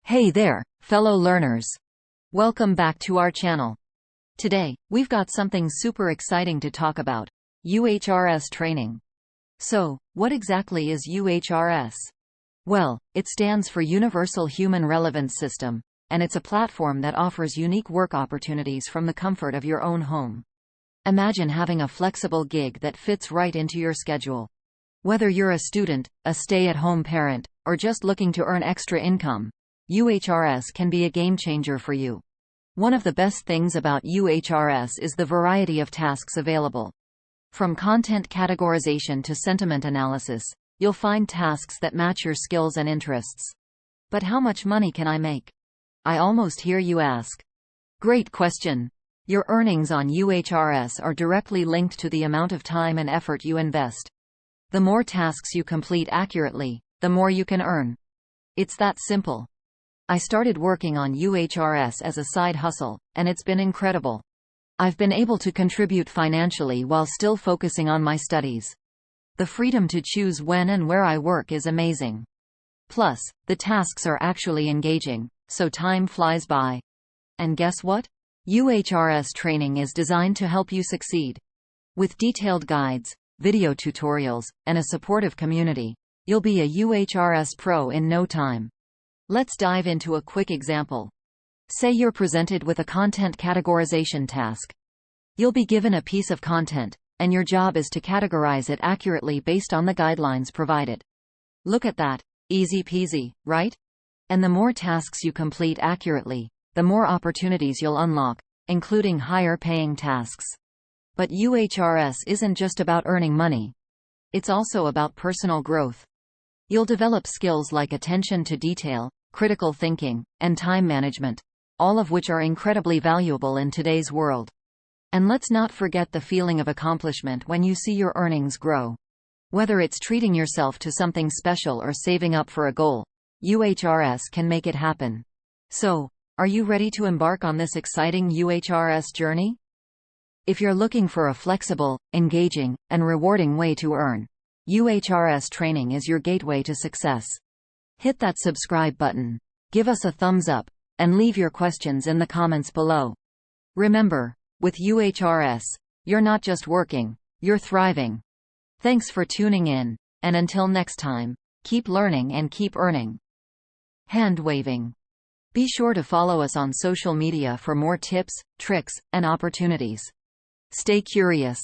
Hey there, fellow learners. Welcome back to our channel. Today, we've got something super exciting to talk about: UHRS training. So, what exactly is UHRS? Well, it stands for Universal Human Relevance System, and it's a platform that offers unique work opportunities from the comfort of your own home. Imagine having a flexible gig that fits right into your schedule. Whether you're a student, a stay-at-home parent, or just looking to earn extra income, UHRS can be a game-changer for you. One of the best things about UHRS is the variety of tasks available. From content categorization to sentiment analysis, you'll find tasks that match your skills and interests. But how much money can I make? I almost hear you ask. Great question. Your earnings on UHRS are directly linked to the amount of time and effort you invest. The more tasks you complete accurately, the more you can earn. It's that simple. I started working on UHRS as a side hustle, and it's been incredible. I've been able to contribute financially while still focusing on my studies. The freedom to choose when and where I work is amazing. Plus, the tasks are actually engaging, so time flies by. And guess what? UHRS training is designed to help you succeed. With detailed guides, video tutorials, and a supportive community, you'll be a UHRS pro in no time. Let's dive into a quick example. Say you're presented with a content categorization task. You'll be given a piece of content, and your job is to categorize it accurately based on the guidelines provided. Look at that. Easy peasy, right? And the more tasks you complete accurately, the more opportunities you'll unlock, including higher-paying tasks. But UHRS isn't just about earning money. It's also about personal growth. You'll develop skills like attention to detail, critical thinking, and time management, all of which are incredibly valuable in today's world. And let's not forget the feeling of accomplishment when you see your earnings grow. Whether it's treating yourself to something special or saving up for a goal, UHRS can make it happen. So, are you ready to embark on this exciting UHRS journey? If you're looking for a flexible, engaging, and rewarding way to earn, UHRS training is your gateway to success. Hit that subscribe button, give us a thumbs up, and leave your questions in the comments below. Remember, with UHRS, you're not just working, you're thriving. Thanks for tuning in, and until next time, keep learning and keep earning. Hand waving. Be sure to follow us on social media for more tips, tricks, and opportunities. Stay curious.